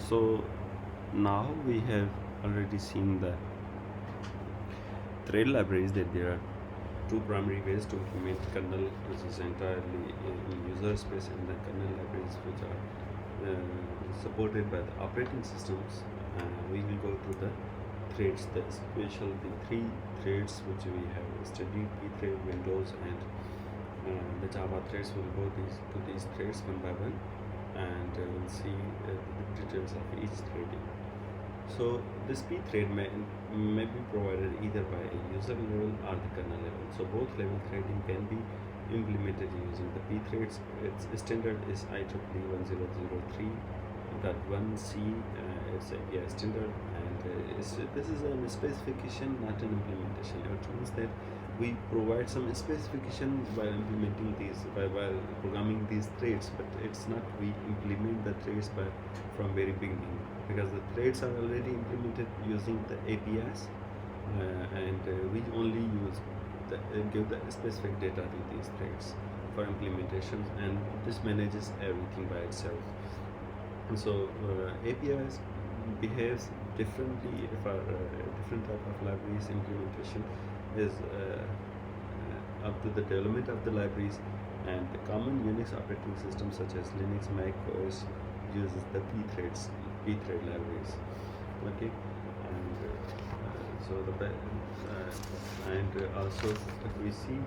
So now we have already seen the thread libraries, that there are two primary ways to implement kernel, which is entirely in user space, and the kernel libraries which are supported by the operating systems. We will go to the threads, the three threads which we have studied: Pthread, Windows, and the Java threads. Will go to these threads one by one, and we'll see the details of each threading. So this Pthread may be provided either by a user level or the kernel level. So both level threading can be implemented using the Pthreads. Its standard is IEEE 1003.1c. It's a standard, and this is a specification, not an implementation. It means that we provide some specification while implementing these, while programming these threads, but it's not we implement the threads from very beginning, because the threads are already implemented using the APIs, and we only give the specific data to these threads for implementations, and this manages everything by itself. And so APIs behaves differently for different type of libraries. Implementation is up to the development of the libraries, and the common Unix operating systems such as Linux, Mac OS uses the Pthread libraries. Okay, and also if we see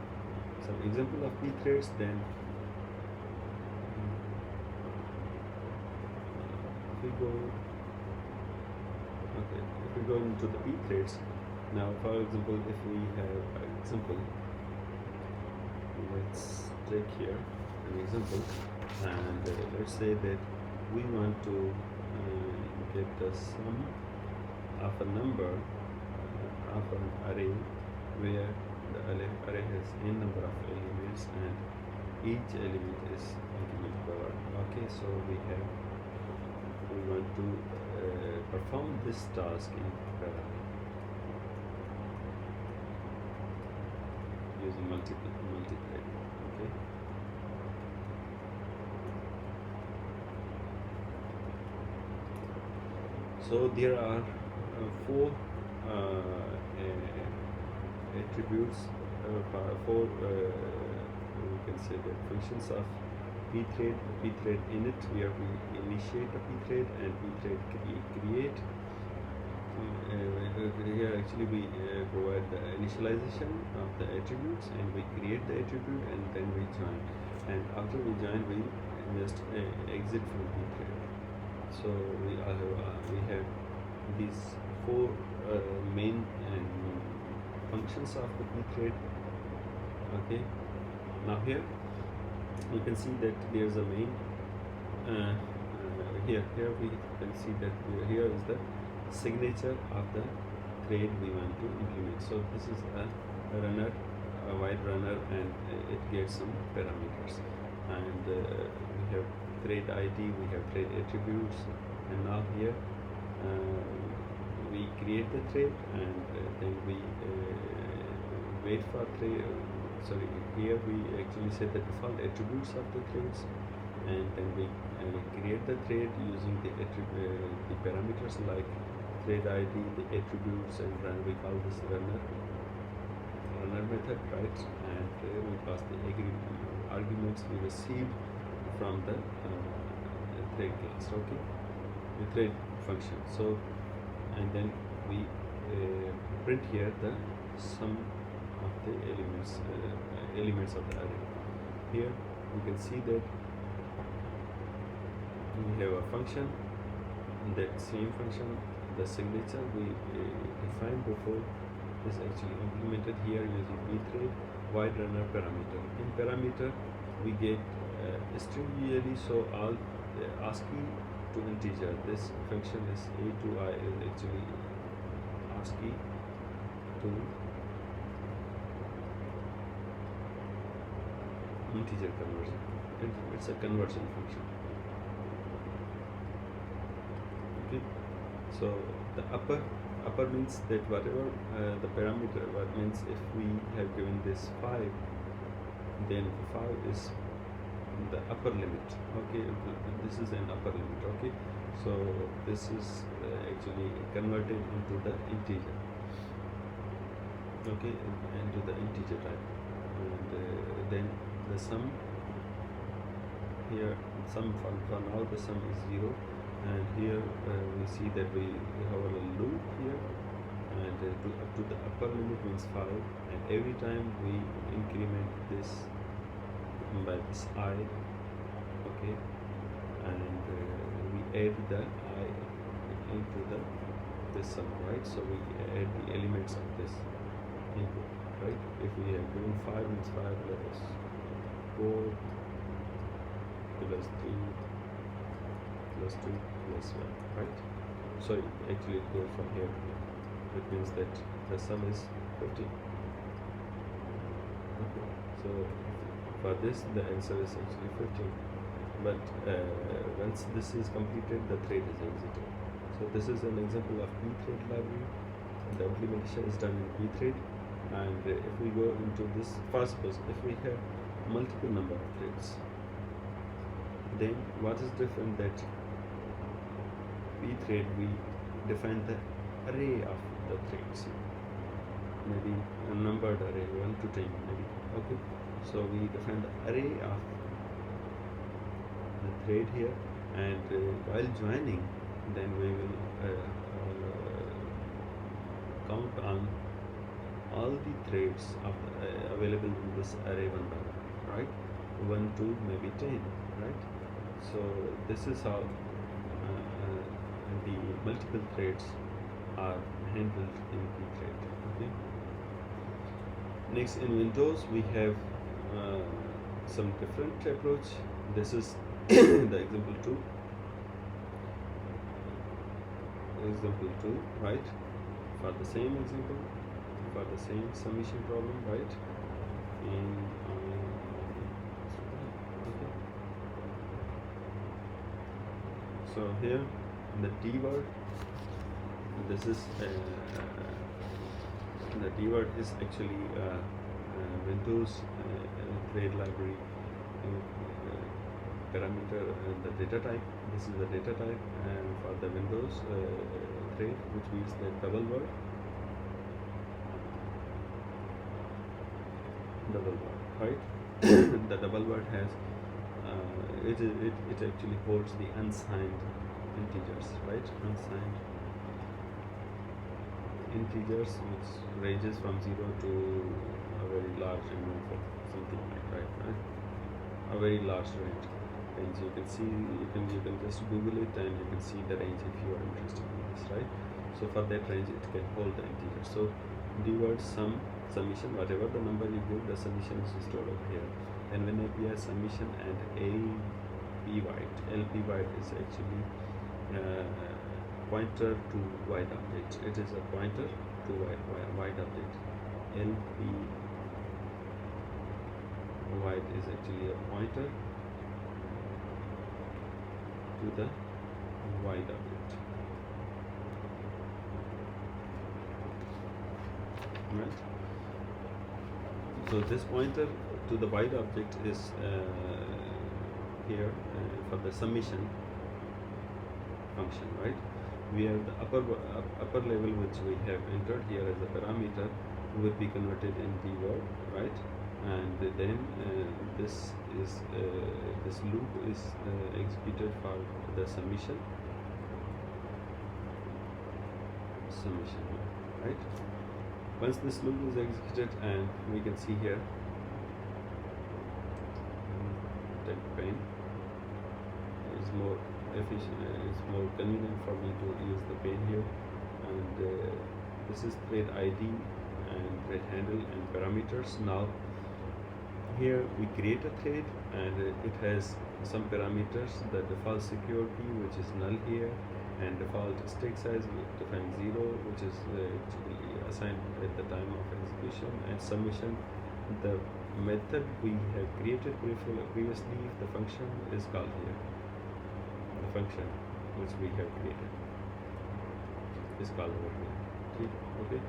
some example of Pthreads, then if we go into the Pthreads now, for example, if we have an example, let's take here an example, and let's say that we want to get the sum of a number of an array where the array has n number of elements and each element is incremented by 1. Okay, so we want to perform this task in parallel using multithreading. Okay. So there are four attributes, four we can say that functions of Pthread init, where we initiate a Pthread, and Pthread create. Here actually we provide the initialization of the attributes, and we create the attribute, and then we join, and after we join we just exit from Pthread. So we have these four main functions of the Pthread. Okay, now here you can see that there's a main here we can see that here is the signature of the thread we want to implement. So this is a runner, a white runner, and it gets some parameters, and we have thread ID, we have thread attributes, and now here we create the thread, and then we wait for thread. Here we actually set the default attributes of the threads, and then we create the thread using the parameters like thread ID, the attributes, and we call this runner method, right? And we pass the arguments we received from the thread class. Okay, the thread function. So, and then we print here the sum of the elements of the array. Here you can see that we have a function, that same function, the signature we defined before is actually implemented here using Pthread wide runner parameter. In parameter we get string usually, so all ASCII to integer. This function is A to I is actually ASCII to integer conversion. It's a conversion function. Okay, so the upper means that whatever the parameter, what means if we have given this 5, then 5 is the upper limit. Okay, this is an upper limit. Okay, So this is actually converted into the integer, okay, into the integer type, and then the sum here, sum for now the sum is 0, and here we see that we have a loop here, and up to the upper limit means 5, and every time we increment this by this I, okay, and we add the I into this sum, right? So we add the elements of this input, right? If we have given 5 means 5 plus 4 plus 3 plus 2 plus 1, right? So actually it goes from here to here. It means that the sum is 15. Okay. So for this the answer is actually 15. But once this is completed, the thread is exited. So this is an example of Pthread library. The implementation is done in Pthread, and if we go into this, first suppose if we have multiple number of threads, then what is different that Pthread we define the array of the threads, maybe a numbered array 1 to 10 maybe, okay. So we define the array of the thread here, and while joining, then we will count on all the threads of available in this array 1 by 1, right? 1 to maybe 10, right? So this is how the multiple threads are handled in Pthread. Okay. Next, in Windows we have some different approach. This is the example 2. Example 2, right? For the same example, for the same summation problem, right? Okay. So here the D word, this is the D word is actually Windows thread library parameter, the data type. This is the data type, and for the Windows thread, which means the double word, right? The double word has it actually holds the unsigned integers, right? Unsigned integers, which ranges from 0 to a very large amount, something like that, right? A very large range. You can see, you can just Google it and you can see the range if you are interested in this, right? So for that range it can hold the integer. So the word sum, summation, whatever the number you give, the summation is stored over here. And when API summation and LP void is actually pointer to void object. It is a pointer to void object. LP void is actually a pointer to the void object, right? So this pointer to the void object is here for the summation function, right? We have the upper level which we have entered here as a parameter will be converted in the word, right? And then this loop is executed for the summation, right? Once this loop is executed, and we can see here, that pane is more efficient, it's more convenient for me to use the pane here, and this is thread ID and thread handle and parameters. Now here we create a thread, and it has some parameters, the default security, which is null here, and default stack size we define 0, which is actually assigned at the time of execution, and summation. The method we have created previously, the function is called here. The function which we have created is called over here. Okay,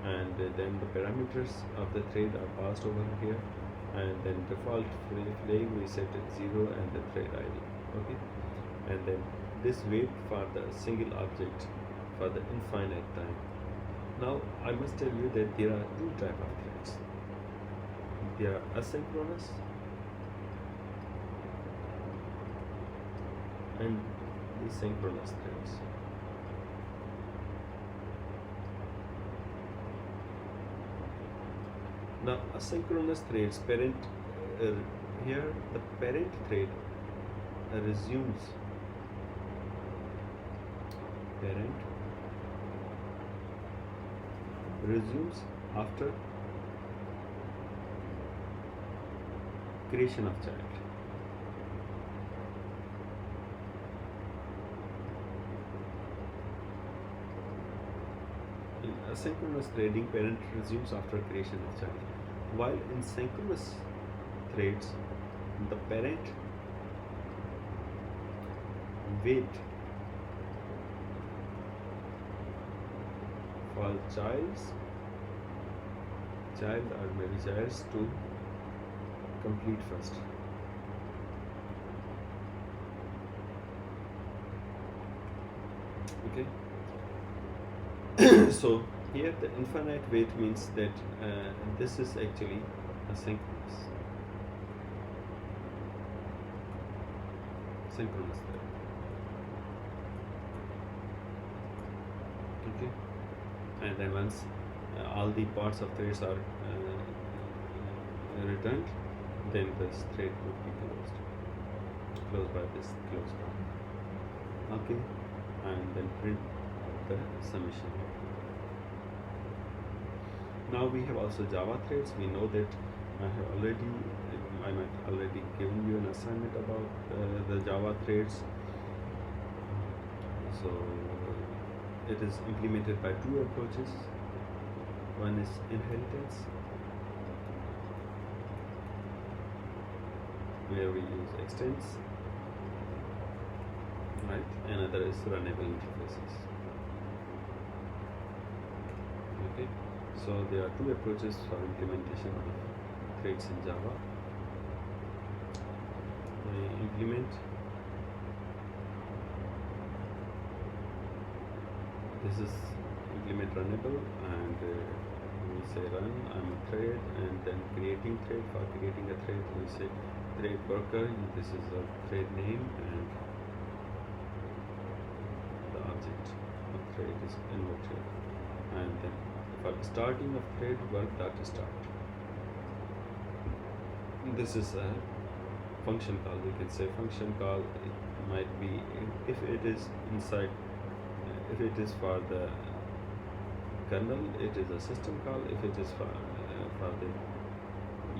and then the parameters of the thread are passed over here, and then default flag we set at 0 and the thread ID. Okay, and then this wait for the single object for the infinite time. Now I must tell you that there are two types of threads. There are asynchronous and the synchronous threads. Now asynchronous threads here the parent thread resumes after creation of child. In asynchronous threading, parent resumes after creation of child, while in synchronous threads, the parent wait for child or maybe childs to complete first. Okay. So here the infinite wait means that this is actually asynchronous. Synchronous thread. Okay. And then once all the parts of threads are returned, then this thread would be closed by this close bar. Okay, and then print the summation. Now we have also Java threads. We know that I might already given you an assignment about the Java threads. So it is implemented by two approaches. One is inheritance, where we use extends, right? Another is runnable interfaces. Okay, so there are two approaches for implementation of threads in Java. We implement this is implement runnable, and we say run I'm a thread, and then creating thread. For creating a thread we say thread worker, this is a thread name, and the object of thread is invoke, and then for starting of thread work data start. This is a function call. We can say function call. It might be if it is inside. If it is for the kernel, it is a system call. If it is for the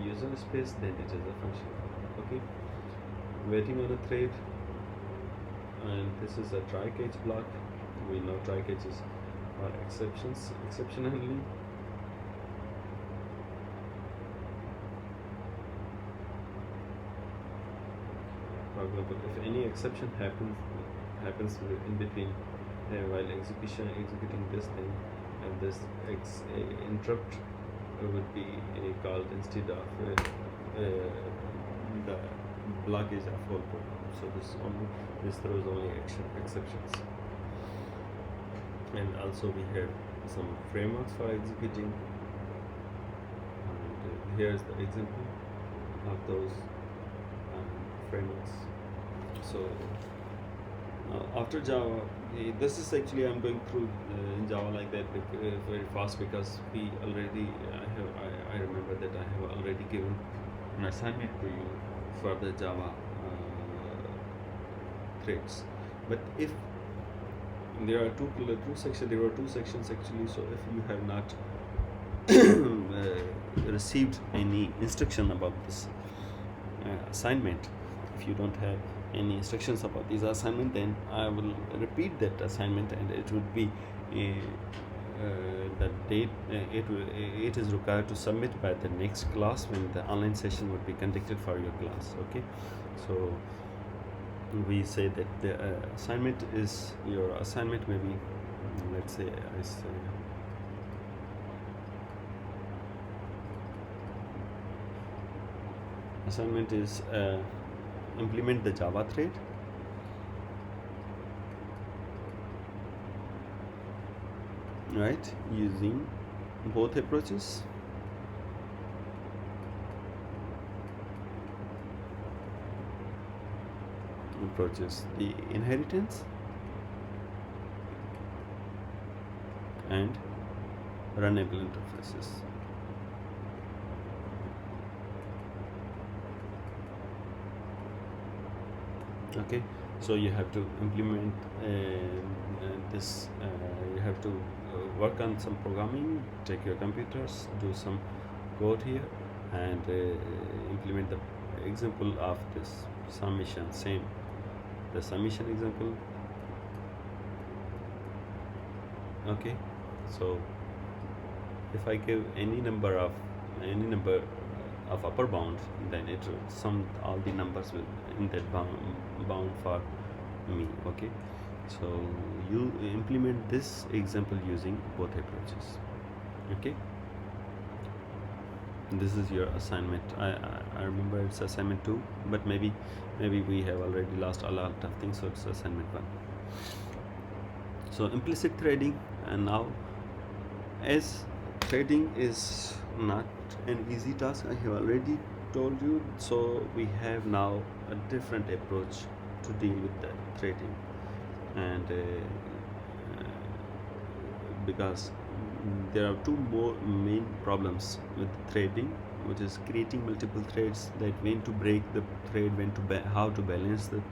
user space, then it is a function call. Okay. Waiting on a thread, and this is a try catch block. We know try catches are exception handling. For example, if any exception happens in between while executing this thing, and this interrupt would be called instead of the blockage of whole program. So this throws only exceptions. And also we have some frameworks for executing, and here's the example of those frameworks. So after Java, this is actually I'm going through in Java like that very fast, because we already I remember that I have already given an assignment to you for the Java threads. But if there were two sections actually, so if you have not received any instruction about this assignment, if you don't have any instructions about this assignment, then I will repeat that assignment, and it would be the date it is required to submit by the next class, when the online session would be conducted for your class. Okay, so we say that the assignment is your assignment, maybe let's say I say assignment is implement the Java thread right, using both approaches. The inheritance and runnable interfaces. Okay, so you have to implement this, you have to work on some programming, take your computers, do some code here, and implement the example of this summation. Same, the summation example. Okay, so if I give any number of upper bound, then it will sum all the numbers will in that bound for me. Okay, so you implement this example using both approaches. Okay, this is your assignment. I remember it's assignment 2, but maybe we have already lost a lot of things, so it's assignment 1. So implicit threading, and now as threading is not an easy task, I have already told you, so we have now a different approach to deal with the threading, and because there are two more main problems with threading, which is creating multiple threads, that when to break the thread, when to how to balance the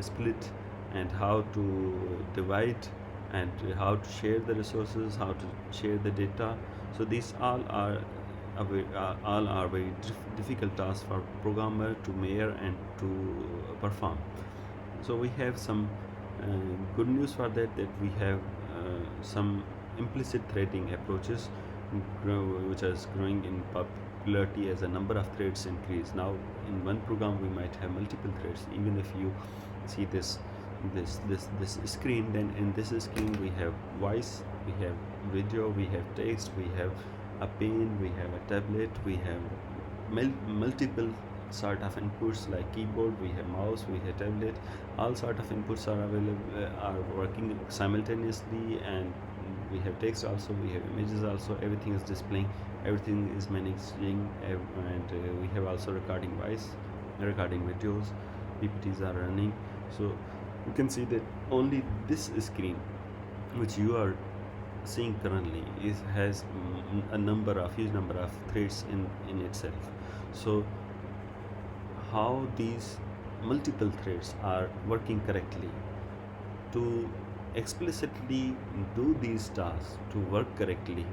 split, and how to divide, and how to share the resources, how to share the data. So these all are very difficult tasks for programmer to measure and to perform. So we have some good news for that we have some implicit threading approaches which is growing in popularity as the number of threads increase. Now in one program we might have multiple threads. Even if you see this screen, then in this screen we have voice, we have video, we have text, we have a pen, we have a tablet, we have multiple sort of inputs like keyboard, we have mouse, we have tablet. All sort of inputs are available, are working simultaneously, and we have text also, we have images also. Everything is displaying, everything is managing, and we have also recording voice, recording videos, PPTs are running. So you can see that only this screen which you are seeing currently has a huge number of threads in itself. So how these multiple threads are working correctly, to explicitly do these tasks, to work correctly,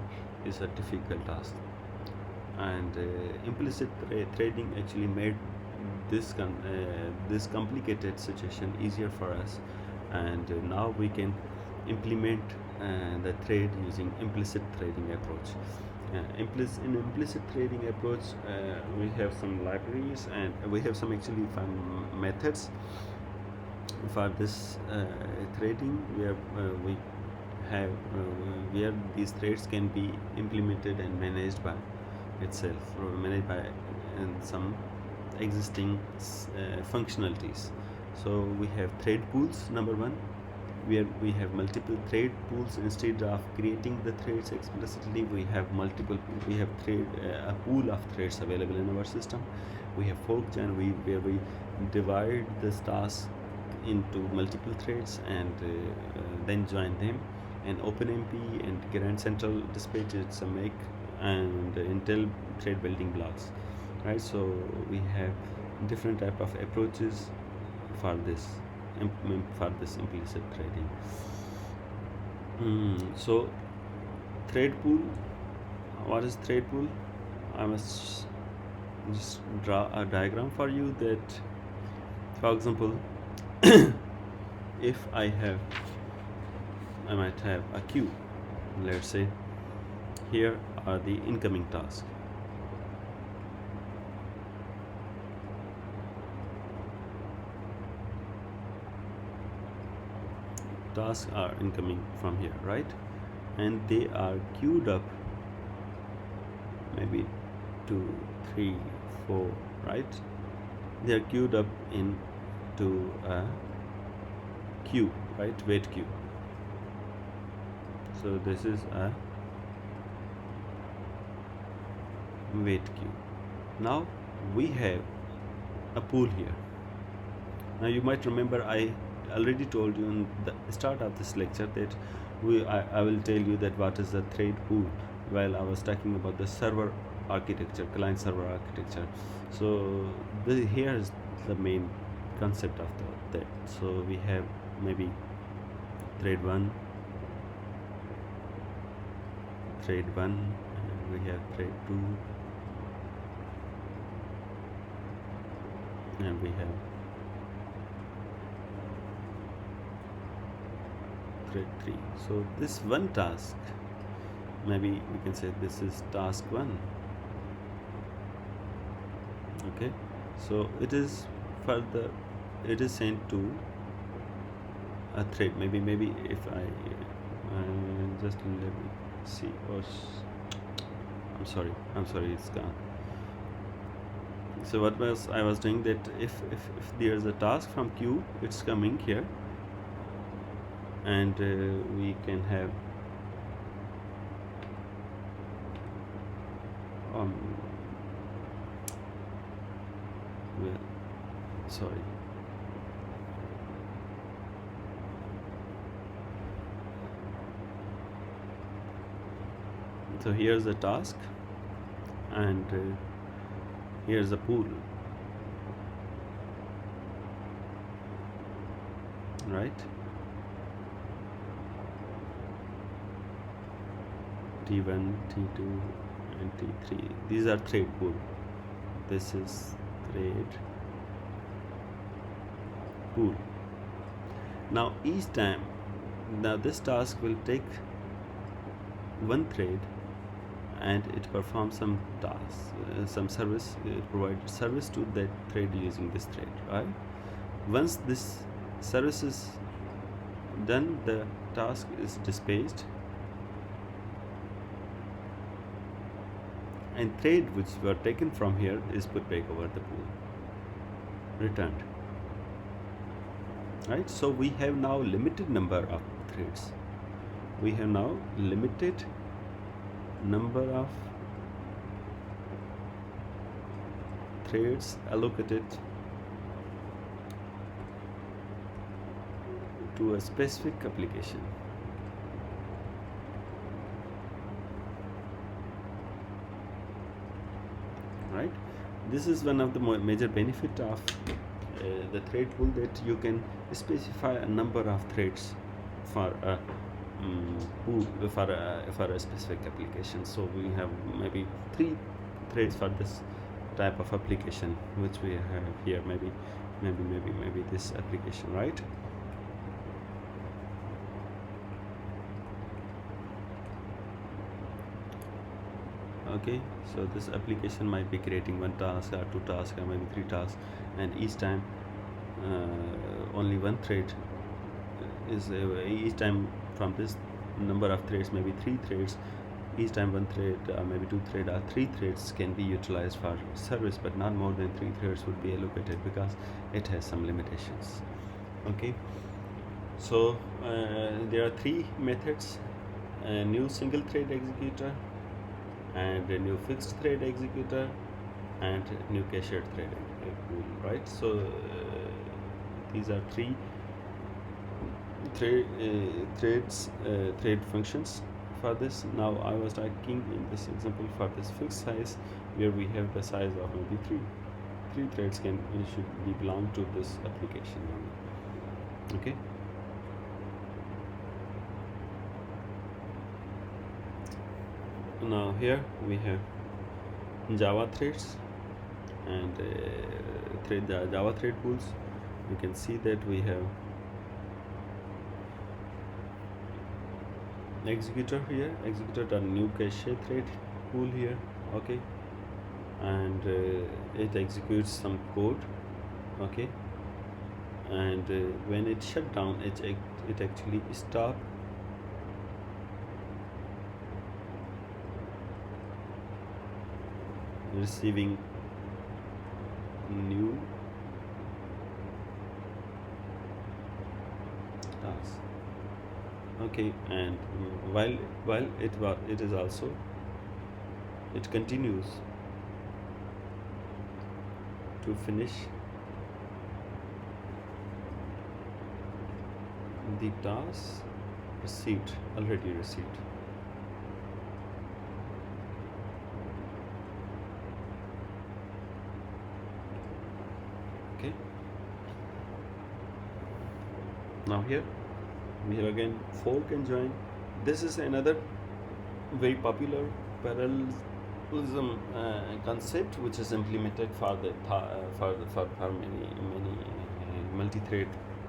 is a difficult task, and implicit threading actually made this complicated situation easier for us, and now we can implement the thread using implicit threading approach. In implicit threading approach, we have some libraries, and we have some actually fun methods for this threading, where we have where these threads can be implemented and managed by itself, or managed by some existing functionalities. So we have thread pools, number one, where we have multiple thread pools. Instead of creating the threads explicitly, we have a pool of threads available in our system. We have fork and where we divide this task into multiple threads, and then join them. And OpenMP and Grand Central Dispatch, it's a make and Intel thread building blocks, right? So we have different type of approaches for this implicit threading. So thread pool, what is thread pool? I must just draw a diagram for you, that for example if I might have a queue. Let's say here are the incoming tasks. Tasks are incoming from here, right? And they are queued up, maybe 2, 3, 4, right? They are queued up into a queue, right? Wait queue. So this is a wait queue. Now we have a pool here. Now you might remember I already told you in the start of this lecture that I will tell you that what is the thread pool while I was talking about the server architecture, client server architecture. So here is the main concept of that. So we have maybe thread 1, and we have thread 2, and we have thread 3. So this one task, maybe we can say this is task 1. Okay, so it is sent to a thread. Maybe if I just let me see. Oh, I'm sorry, it's gone. So what was I was doing that if there's a task from queue, it's coming here, and we can have well, sorry. So here's the task, and here's the pool, right? T1, T2, and T3. These are thread pool. This is thread pool. Now each time, this task will take one thread and it performs some tasks, some service, it provides service to that thread using this thread, right? Once this service is done, the task is dispatched, and thread which were taken from here is put back over the pool, returned, right? So we have now limited number of threads. We have now limited number of threads allocated to a specific application. Right? This is one of the major benefit of the thread pool, that you can specify a number of threads for a pool for a specific application. So we have maybe 3 threads for this type of application, which we have here. Maybe this application, right? Okay, so this application might be creating 1 task or 2 tasks or maybe 3 tasks, and each time only 1 thread is each time from this number of threads, maybe 3 threads, each time 1 thread or maybe 2 thread or 3 threads can be utilized for service, but not more than 3 threads would be allocated because it has some limitations. Okay, so there are 3 methods: a new single thread executor, and a new fixed thread executor, and new cached thread pool, right? So these are 3 thread functions for this. Now I was talking in this example for this fixed size, where we have the size of maybe 3 threads should be belong to this application. Okay. Now here we have Java threads and Java thread pools. You can see that we have executor here, executor new cache thread pool here. Okay, and it executes some code. Okay, and when it shut down, it actually stop receiving new tasks. Okay, and while it is also, it continues to finish the task already received. Okay, now here we have again fork and join. This is another very popular parallelism concept which is implemented for the for many multi-thread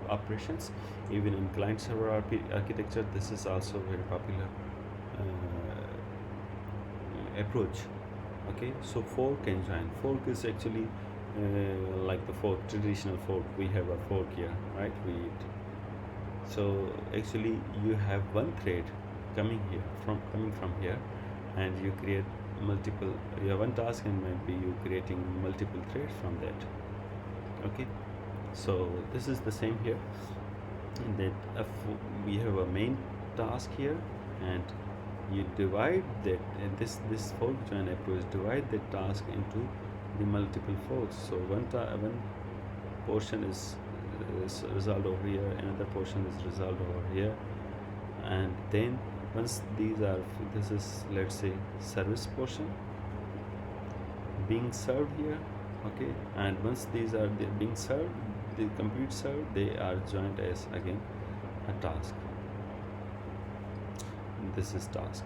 operations. Even in client server architecture, this is also very popular approach. Okay, so fork and join. Fork is actually like the fork, traditional fork. We have a fork here, right? So actually you have one thread coming from here, and you create multiple. You have one task, and maybe you creating multiple threads from that. Okay, so this is the same here. And that we have a main task here, and you divide that, and this fork join approach divide the task into the multiple forks. So one portion is resolved over here, another portion is resolved over here, and then once this is, let's say, service portion being served here. Okay, and once these are being served, the complete served, they are joined as again a task. This is task.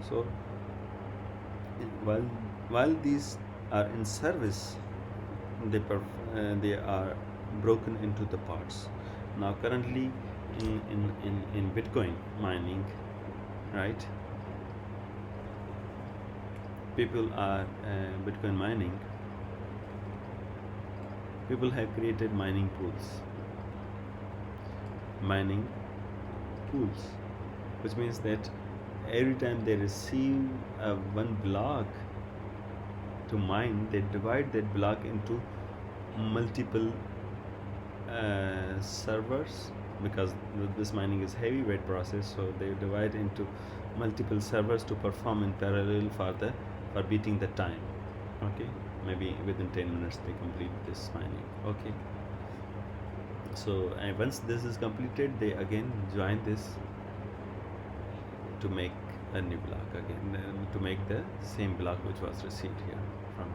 So while these are in service, they are broken into the parts. Now currently in Bitcoin mining, right, people are Bitcoin mining, people have created mining pools, which means that every time they receive one block to mine, they divide that block into multiple servers, because this mining is heavyweight process, so they divide into multiple servers to perform in parallel for beating the time. Okay, maybe within 10 minutes they complete this mining. Okay, so once this is completed, they again join this to make a new block again, to make the same block which was received here from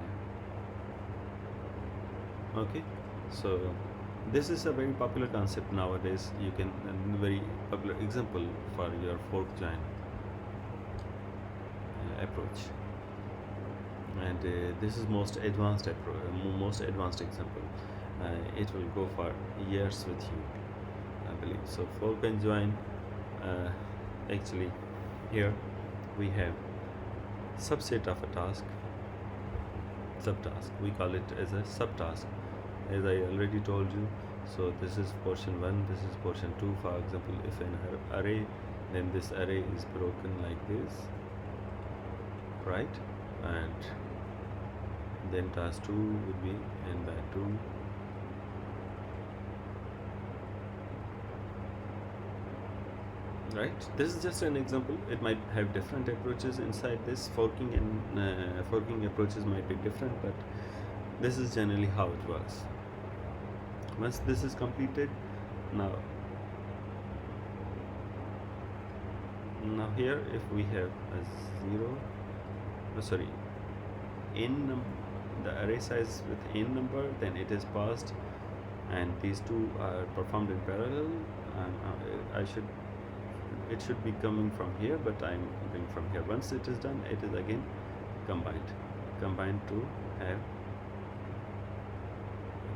here. Okay, so this is a very popular concept nowadays. You can very popular example for your fork join approach, and this is most advanced example. It will go for years with you, I believe. So fork and join, actually here we have subset of a task, subtask. We call it as a subtask, as I already told you. So this is portion 1, this is portion 2. For example, if an array, then this array is broken like this, right? And then task 2 would be in that 2. Right, this is just an example. It might have different approaches inside this. Forking and forking approaches might be different, but this is generally how it works. Once this is completed, now here, if we have a 0, the array size with n number, then it is passed, and these two are performed in parallel. It should be coming from here, but I'm doing from here. Once it is done, it is again combined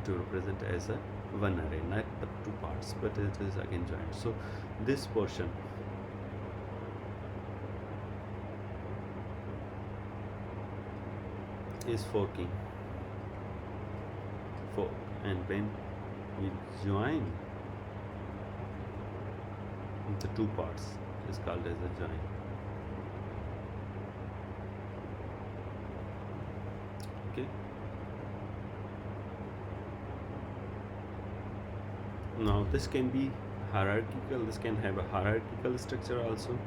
to represent as a one array, not the two parts, but it is again joined. So this portion is fork, and when we join the two parts, is called as a join. Okay, Now this can be hierarchical, this can have a hierarchical structure also,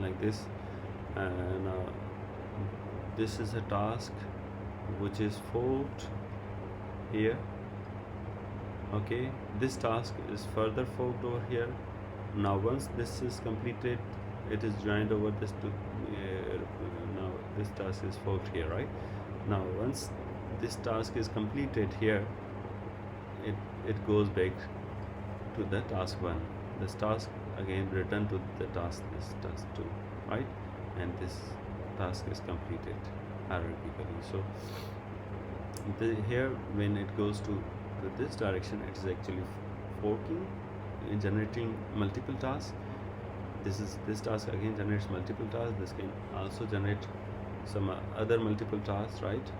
like this. Now this is a task which is forked here. Okay, this task is further forked over here. Now once this is completed, it is joined over this to now this task is forked here, right? Now once this task is completed here, it goes back to the task 1. This task again return to the task, this task 2, right? And this task is completed hierarchically. So here when it goes to this direction, it is actually forking and generating multiple tasks. This task again generates multiple tasks. This can also generate some other multiple tasks, right?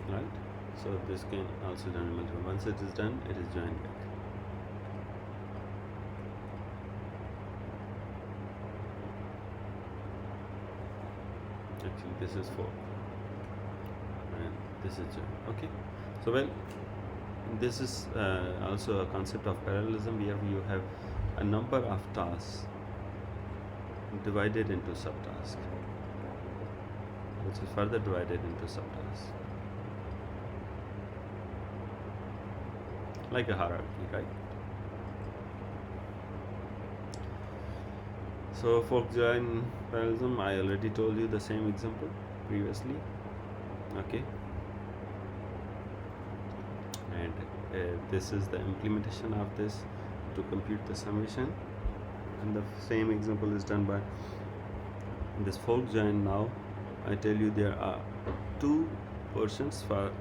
Right, so this can also generate multiple. Once it is done, it is joined back. Actually this is 4 and this is joined. Okay, so well, this is also a concept of parallelism, where you have a number of tasks divided into subtasks, which is further divided into subtasks, like a hierarchy, right? So fork join parallelism, I already told you the same example previously. Okay, and this is the implementation of this to compute the summation, and the same example is done by this fork join. Now I tell you there are two portions for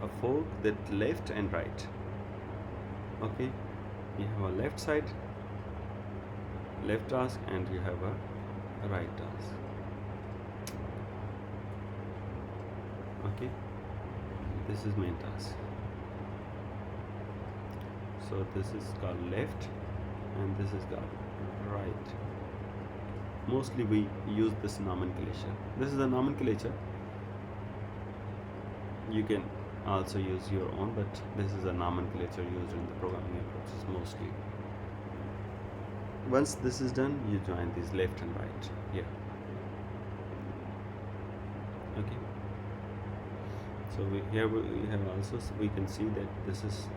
a fork, that left and right. Okay, you have a left side, left task, and you have a right task. Okay, this is main task. So this is called left and this is called right. Mostly we use this nomenclature. This is the nomenclature. You can also use your own, but this is a nomenclature used in the programming approaches mostly. Once this is done, you join these left and right here. Okay, so here we have also, we can see that this is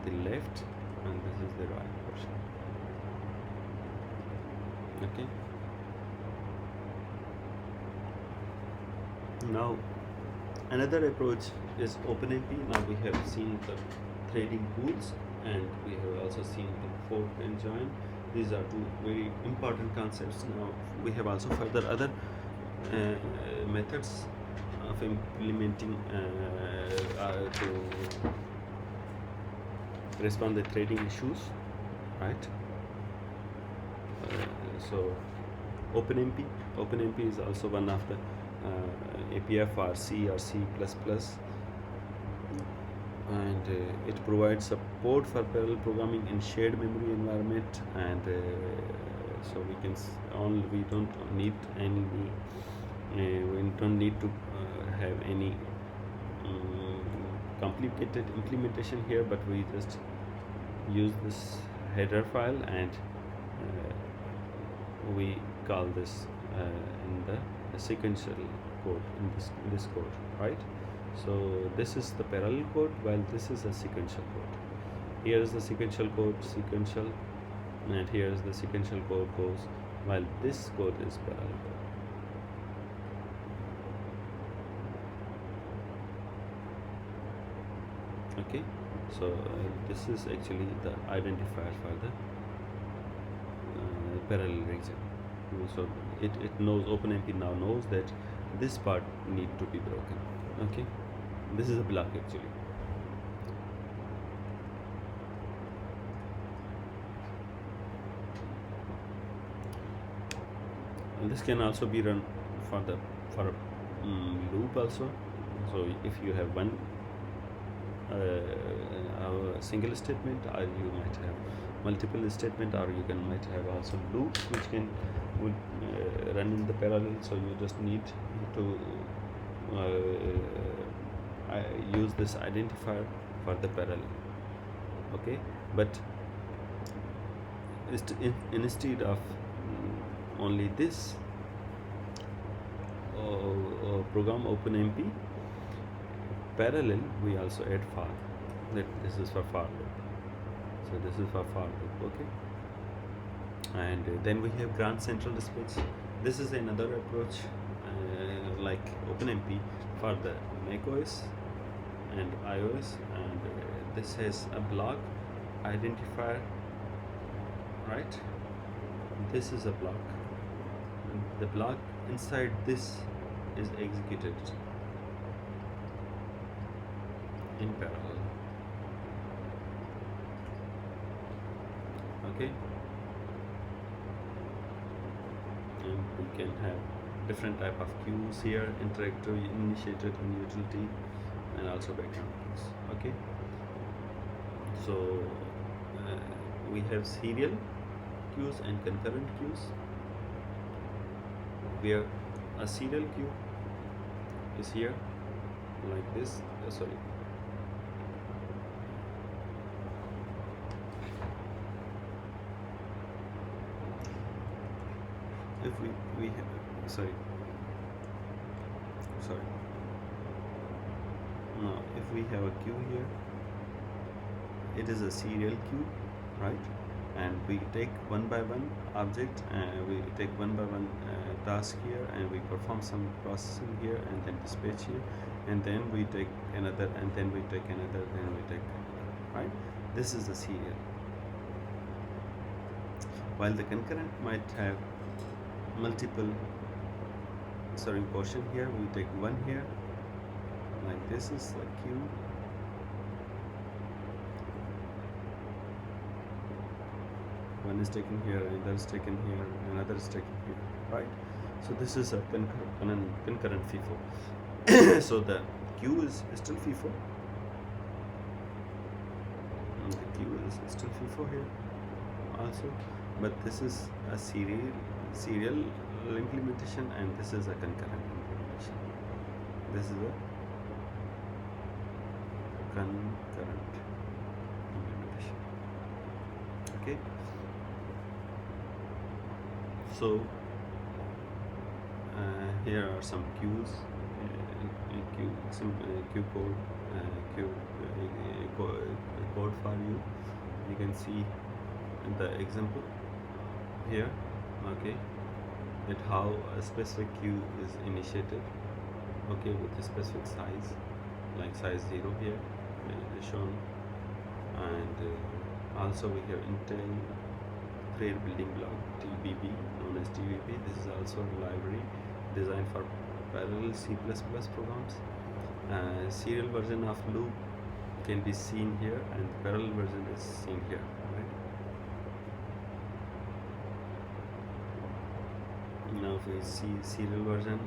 the left and this is the right portion. Okay, now another approach is OpenMP. Now we have seen the threading tools and we have also seen the fork and join. These are two very important concepts. Now we have also further other methods of implementing to respond to threading issues, right? So OpenMP is also one of the API for C or C++, and it provides support for parallel programming in shared memory environment, and so we can we don't need any we don't need to have any complicated implementation here, but we just use this header file and we call this in the sequential code in this code, right? So this is the parallel code, while this is a sequential code. Here is the sequential code, sequential, and here is the sequential code goes, while this code is parallel code. Okay, so this is actually the identifier for the parallel region. So it knows, OpenMP now knows that this part need to be broken. Okay, this is a block actually. And this can also be run for a loop also. So if you have one a single statement, or you might have multiple statement, or you can might have also loops which can would run in the parallel. So you just need to use this identifier for the parallel. Okay, but instead of only this program OpenMP parallel, we also add for that. This is for for loop. So this is for loop. Okay, and then we have grant central dispatch. This is another approach like OpenMP for the macOS and iOS, and this has a block identifier, right? This is a block. The block inside this is executed in parallel. Okay, and we can have different type of queues here: interactive, initiated, and utility, and also background queues. Okay, so we have serial queues and concurrent queues, where a serial queue is here like this. Sorry, if we have, sorry no, if we have a queue here, it is a serial queue, right? And we take one by one object, and we take one by one task here, and we perform some processing here, and then dispatch here, and then we take another, and then we take another, then we take another, right? This is the serial. While the concurrent might have multiple serving portion here, we take one here, like this is a queue. One is taken here, another is taken here, another is taken here, right? So this is a concurrent FIFO. So the queue is still FIFO. The queue is still FIFO here also, but this is a serial implementation, and this is a concurrent implementation. This is a concurrent implementation. Okay. So here are some queues, queue code, code for you. You can see in the example here, okay, that how a specific queue is initiated, okay, with a specific size, like size 0 here shown, and also we have Intel thread building block TBB, known as TBB. This is also a library designed for parallel C++ programs. Serial version of loop can be seen here, and parallel version is seen here, right? Now if we see serial version,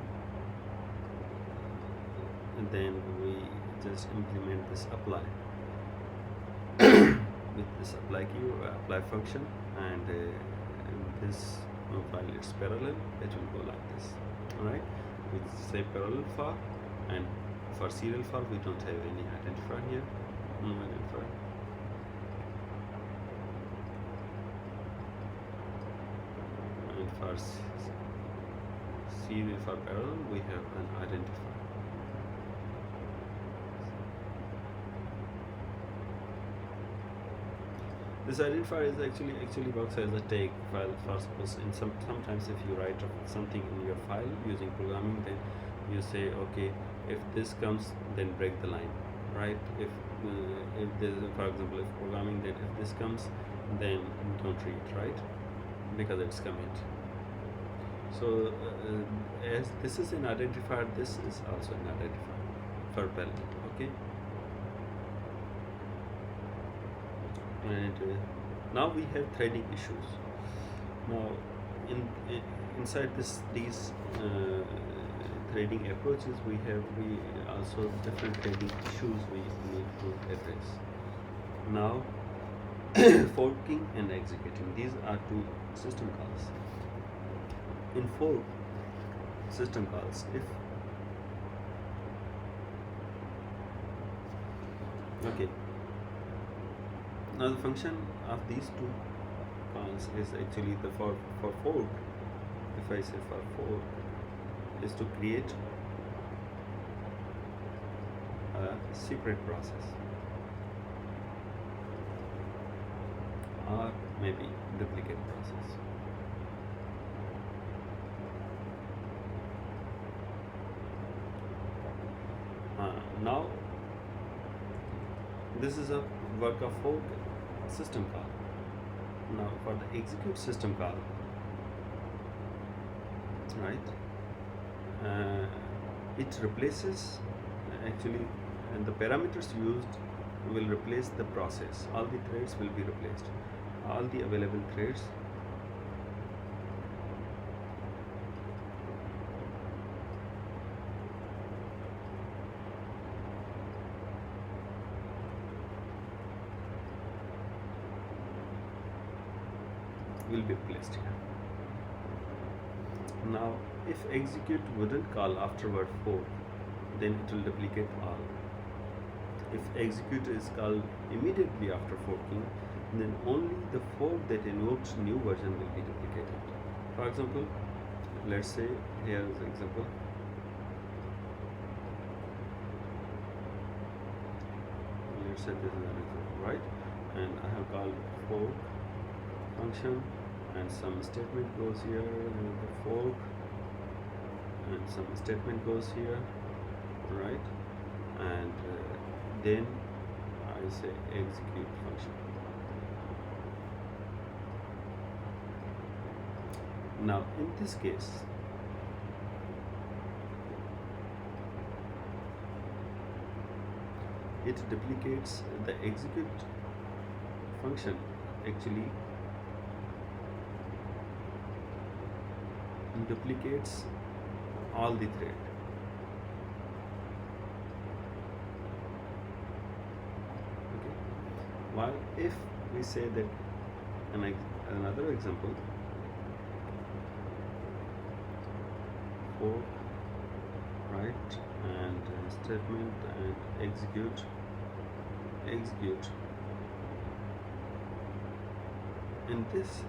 and then we just implement this apply with this apply queue, apply function, and this while it's parallel, it will go like this. Alright, we say parallel for, and for serial for we don't have any identifier here, no identifier. And for serial for parallel we have an identifier. This identifier is actually works as a tag file. For suppose in sometimes if you write something in your file using programming, then you say, okay, if this comes, then break the line, right? If there's, for example, if programming, then if this comes, then don't read, right? Because it's commit. So as this is an identifier, this is also an identifier for parallel, okay? And now we have threading issues. Now inside these threading approaches, we also different threading issues we need to address. Now Forking and executing, these are two system calls. In fork system calls, if okay, now the function of these two calls is actually the for fork. If I say for fork is to create a separate process or maybe duplicate process. Now this is a work of fork system call. Now for the execute system call, right, it replaces actually, and the parameters used will replace the process. All the threads will be replaced. All the available threads will be placed here. Now if execute wouldn't call afterward fork, then it will duplicate all. If execute is called immediately after forking, then only the fork that invokes new version will be duplicated. For example, let's say here is example. Let's say this is an example, right? And I have called fork function, and some statement goes here, and the fork, and some statement goes here, right? And then I say execute function. Now in this case, it duplicates the execute function, actually duplicates all the thread. Okay. While if we say that another example, fork, right, and statement and execute, in this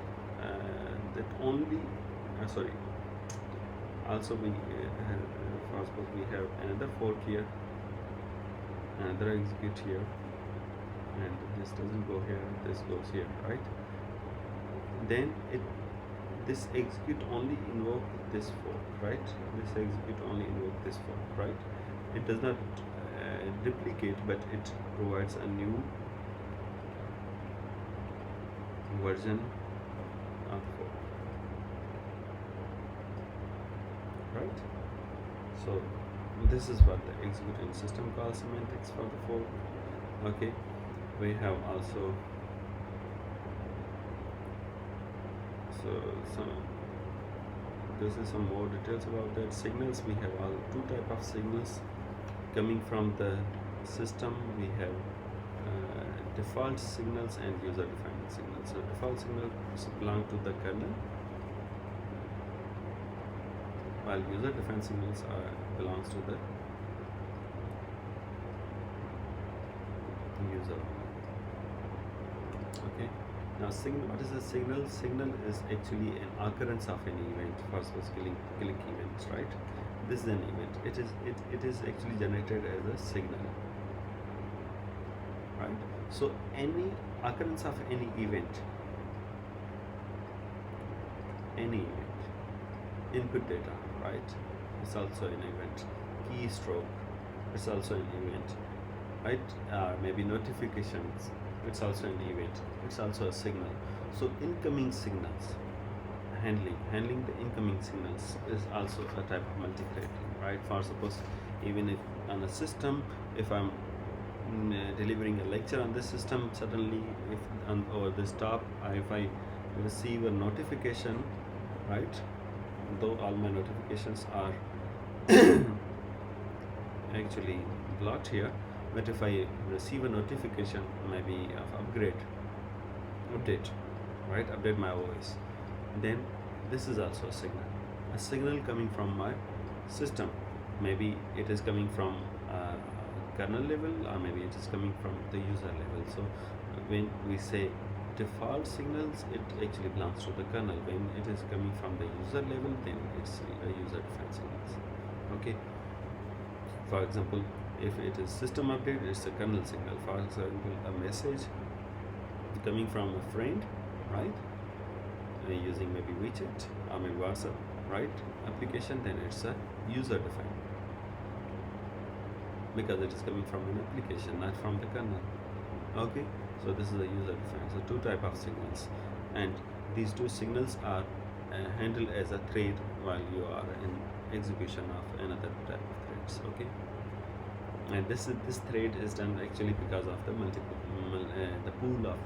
that only sorry, also we for suppose we have another fork here, another execute here, and this doesn't go here, this goes here, right? Then this execute only invoke this fork, right? This execute only invoke this fork, right? It does not duplicate, but it provides a new version of fork, right? So this is what the executing system call semantics for the fork. Okay, we have also this is some more details about that. Signals, we have all two type of signals coming from the system. We have default signals and user defined signals. So default signals belong to the kernel, while user defined signals belongs to the user. Okay. Now signal, what is a signal? Signal is actually an occurrence of an event. For suppose killing events, right? This is an event. It is actually generated as a signal, right? So any occurrence of any event, input data, right? It's also an event. Keystroke, it's also an event, right? Maybe notifications, it's also an event. It's also a signal. So incoming signals, handling the incoming signals is also a type of multithreading, right? For suppose even if on a system, if I'm delivering a lecture on this system, suddenly if over this top, if I receive a notification, right? Though all my notifications are actually blocked here, but if I receive a notification maybe of upgrade, update, right? Update my OS. Then this is also a signal coming from my system. Maybe it is coming from kernel level, or maybe it is coming from the user level. So when we say default signals, it actually belongs to the kernel. When it is coming from the user level, then it's a user defined signals. Okay, for example, if it is system update, it's a kernel signal. For example, a message coming from a friend, right, using maybe WeChat or maybe WhatsApp, right, application, then it's a user defined, because it is coming from an application, not from the kernel. Okay, so this is a user defined. So two type of signals, and these two signals are handled as a thread while you are in execution of another type of threads. Okay, and this thread is done actually because of the the pool of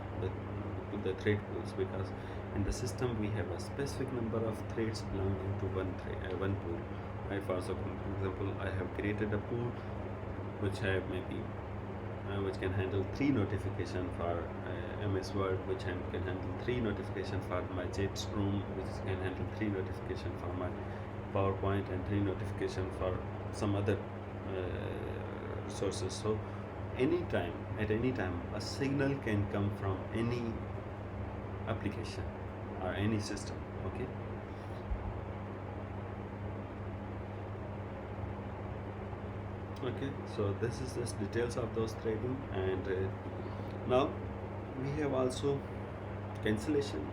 the thread pools, because in the system we have a specific number of threads belonging to one pool, right? For example, I have created a pool which have maybe which can handle 3 notification for MS Word, which can handle 3 notification for my chat room, which can handle 3 notification for my PowerPoint, and 3 notification for some other sources. So at any time a signal can come from any application or any system. Okay, so this is just details of those threading. And now we have also cancellation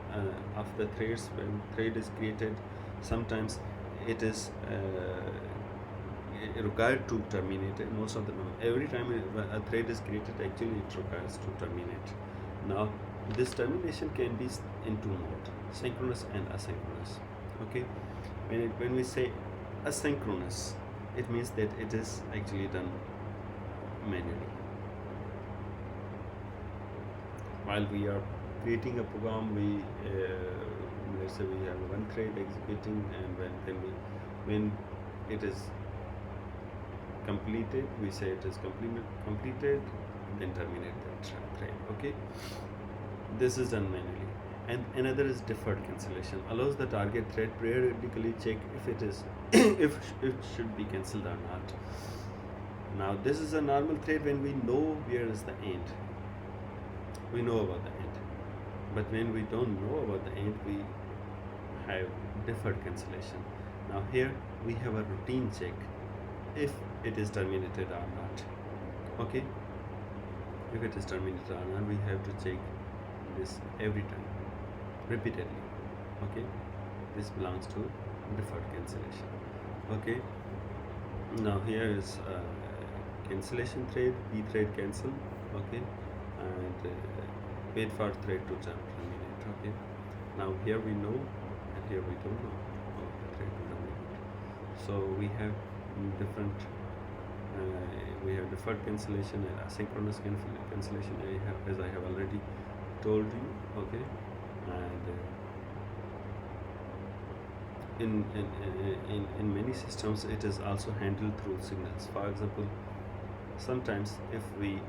of the threads. When thread is created, sometimes it is required to terminate it. Most of the time, every time a thread is created, actually it requires to terminate. Now this termination can be in 2 modes, synchronous and asynchronous. Okay, when we say asynchronous, it means that it is actually done manually. While we are creating a program, we let's say we have one thread executing, and when it is completed, we say it is completed, then terminate that thread. Okay, this is done manually. And another is deferred cancellation, allows the target thread periodically check if it is if it should be cancelled or not. Now this is a normal thread when we know where is the end, we know about the end. But when we don't know about the end, we have deferred cancellation. Now here we have a routine check if it is terminated or not. Okay, if it is terminated or not, we have to check this every time, repeatedly. Okay, this belongs to deferred cancellation. Okay, now here is cancellation thread, pthread cancel. Okay, and wait for thread to terminate. Okay, now here we know and here we don't know about the thread to terminate. So we have different we have deferred cancellation and asynchronous cancellation, as I have already told you. Okay, and in many systems it is also handled through signals. For example, sometimes if we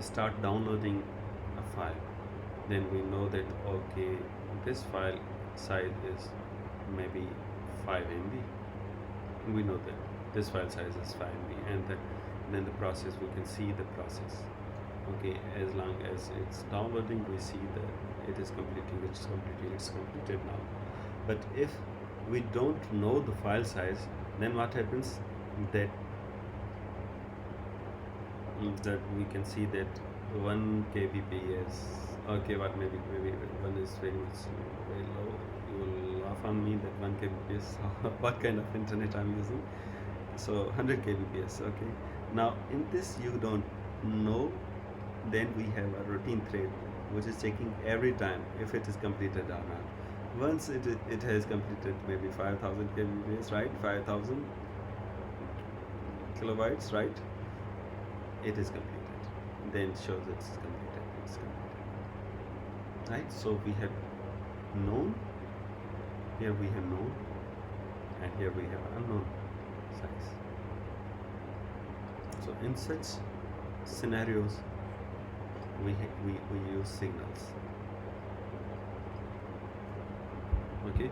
start downloading a file, then we know that okay, this file size is maybe 5 MB. We know that this file size is 5 MB, and then the process, we can see the process. Okay, as long as it's downloading, we see that it is completing, it's completed now. But if we don't know the file size, then what happens, that we can see that 1 kbps. Okay, what maybe one is very low. You will laugh on me that 1 kbps what kind of internet I'm using. So 100 kbps. Okay, now in this you don't know, then we have a routine thread which is checking every time if it is completed or not. Once it has completed maybe 5000 kbps, right, 5000 kilobytes, right, it is completed, then shows it's completed, right. So we have known, here we have known, and here we have unknown size. So in such scenarios, we use signals. Okay.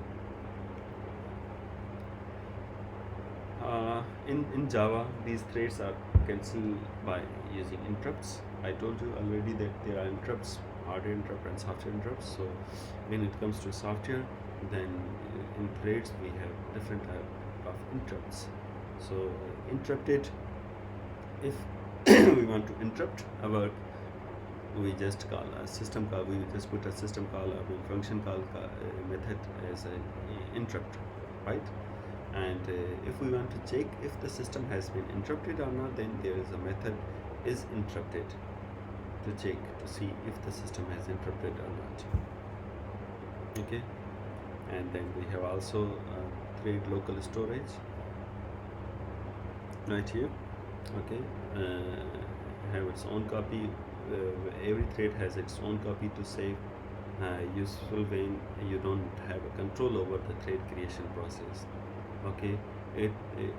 In Java, these threads are cancelled by using interrupts. I told you already that there are interrupts, hardware interrupt and software interrupts. So when it comes to software, then in threads we have different type of interrupts. So interrupted, if we want to interrupt a work, we just call a system call. We just put a system call, a function call method as an interrupt, right? And if we want to check if the system has been interrupted or not, then there is a method is interrupted to check to see if the system has interrupted or not. Okay. And then we have also thread local storage right here. Okay. Have its own copy. Every thread has its own copy to save. Useful when you don't have a control over the thread creation process. Okay, it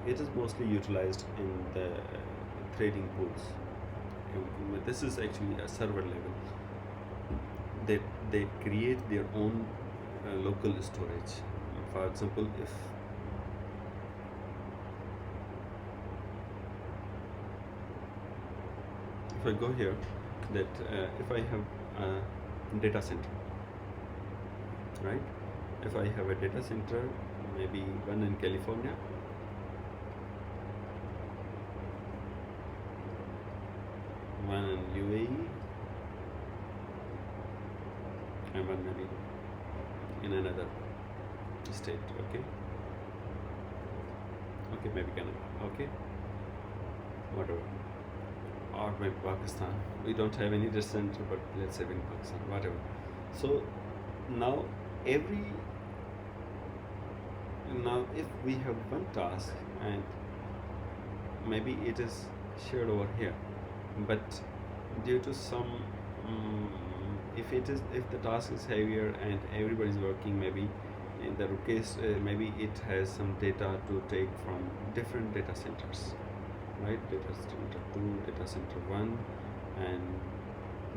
is mostly utilized in the threading pools. This is actually a server level. They create their own local storage. For example, if I go here, that if I have a data center, right? If I have a data center, maybe one in California, one in UAE, and one maybe in another state. Okay, maybe Canada. Okay, whatever. Or maybe Pakistan. We don't have any data center, but let's say in Pakistan, whatever. So now if we have one task and maybe it is shared over here, but due to some if the task is heavier and everybody is working, maybe in the case maybe it has some data to take from different data centers, right? Data center 2, data center 1, and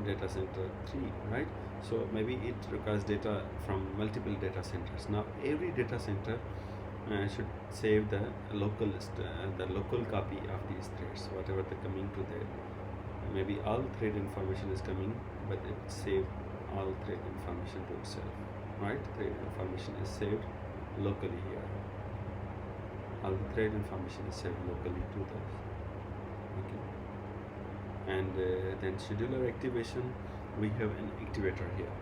data center 3, right? So maybe it requires data from multiple data centers. Now every data center should save the local copy of these threads, whatever they're coming to there. Maybe all thread information is coming, but it saved all thread information to itself, right? Thread information is saved locally here. All the thread information is saved locally to those. Okay. And then scheduler activation, we have an activator here.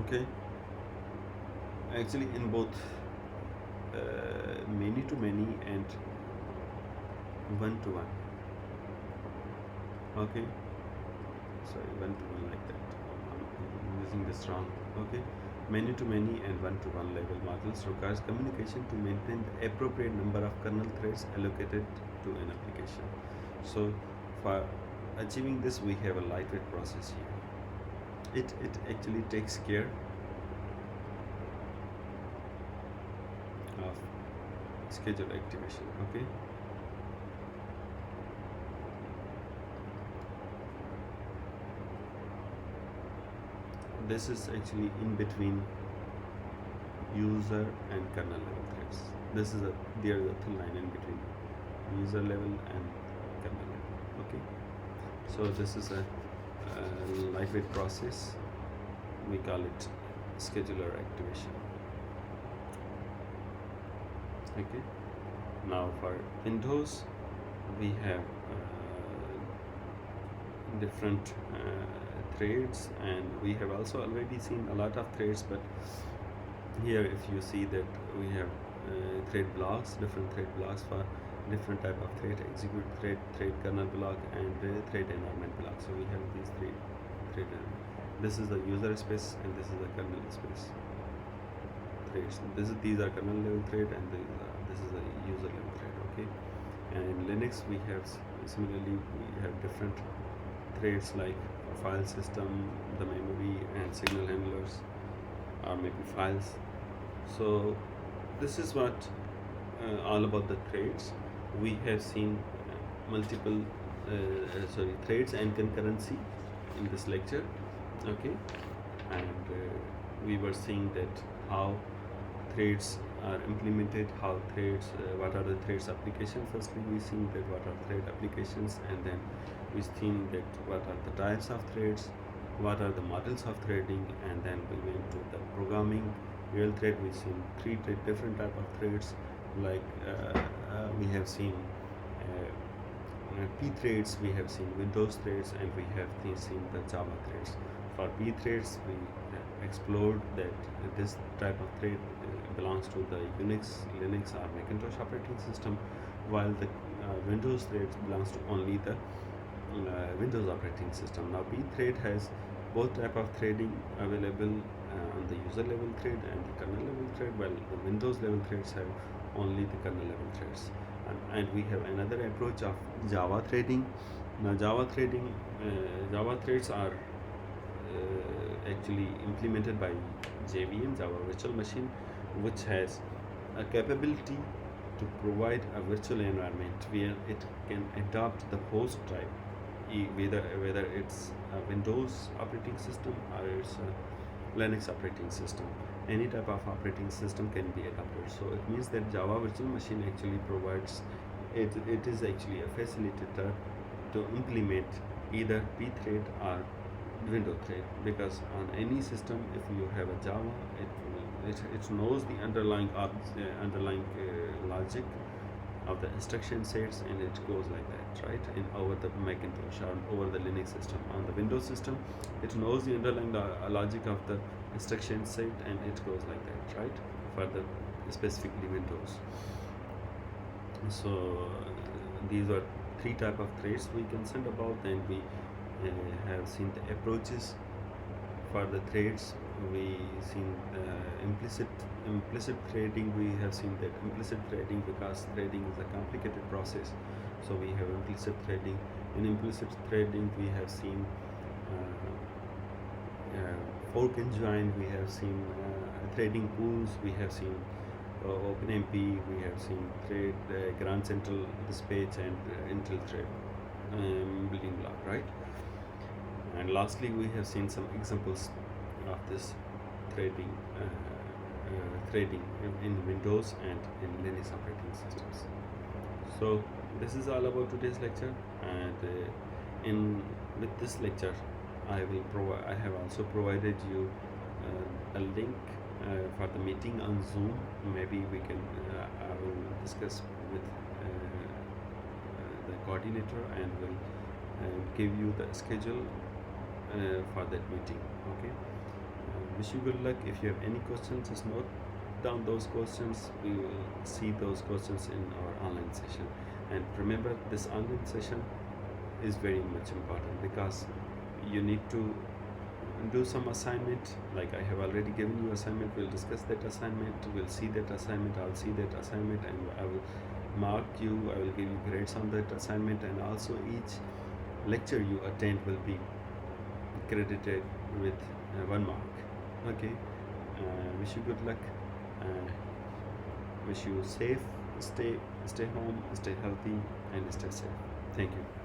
Okay. Actually, in both many to many and one to one. Okay. Sorry, one to one like that. I'm using this wrong. Okay. Many to many and one to one level models requires communication to maintain the appropriate number of kernel threads allocated to an application. So for achieving this, we have a lightweight process here. It actually takes care of schedule activation. Okay. This is actually in between user and kernel level threads. This is there is a thin line in between user level and kernel level. Okay. So this is a lightweight process. We call it scheduler activation. Okay. Now for Windows, we have different threads, and we have also already seen a lot of threads, but here if you see that we have thread blocks, different thread blocks for different type of thread: execute thread, thread kernel block, and thread environment block. So we have these three thread. This is the user space and this is the kernel space threads. These are kernel level thread, and this is the user level thread. Okay. And in Linux we have similarly we have different threads like file system, the memory, and signal handlers, or maybe files. So this is what all about the threads. We have seen multiple threads and concurrency in this lecture. Okay, and we were seeing that how threads are implemented, how threads, what are the threads applications. Firstly, we seen that what are thread applications, and then we seen that what are the types of threads, what are the models of threading, and then we went to the programming real thread. We seen three different type of threads, like we have seen Pthreads, we have seen Windows threads, and we have seen the Java threads. For Pthreads, we explored that this type of thread belongs to the Unix, Linux, or Macintosh operating system, while the Windows threads belongs to only the Windows operating system. Now, Pthread has both type of threading available on the user level thread and the kernel level thread, while the Windows level threads have only the kernel level threads. And we have another approach of Java threading. Now, Java threads are actually implemented by JVM, Java Virtual Machine, which has a capability to provide a virtual environment where it can adopt the host type, whether it's a Windows operating system or it's a Linux operating system. Any type of operating system can be adopted. So it means that Java Virtual Machine actually provides it is actually a facilitator to implement either Pthread or Windows thread, because on any system, if you have a Java, it knows the underlying logic of the instruction sets, and it goes like that, right? And over the Macintosh or over the Linux system. On the Windows system, it knows the underlying logic of the instruction set, and it goes like that, right? For the specifically Windows. So these are three type of threads we concerned about, and we have seen the approaches for the threads. We seen implicit threading. We have seen that implicit threading, because threading is a complicated process, so we have implicit threading. In implicit threading, we have seen fork and join. We have seen threading pools. We have seen OpenMP. We have seen thread Grand Central Dispatch and Intel thread building block, right? And lastly, we have seen some examples of this threading in Windows and in Linux operating systems. So this is all about today's lecture, and with this lecture, I have also provided you a link for the meeting on Zoom. Maybe we can I will discuss with the coordinator, and will give you the schedule for that meeting. Okay. Wish you good luck. If you have any questions, just note down those questions. We will see those questions in our online session. And remember, this online session is very much important, because you need to do some assignment. Like I have already given you assignment. We'll discuss that assignment. We'll see that assignment. I'll see that assignment, and I will mark you. I will give you grades on that assignment, and also each lecture you attend will be credited with 1 mark. Okay. Wish you good luck. Wish you safe. Stay home. Stay healthy, and stay safe. Thank you.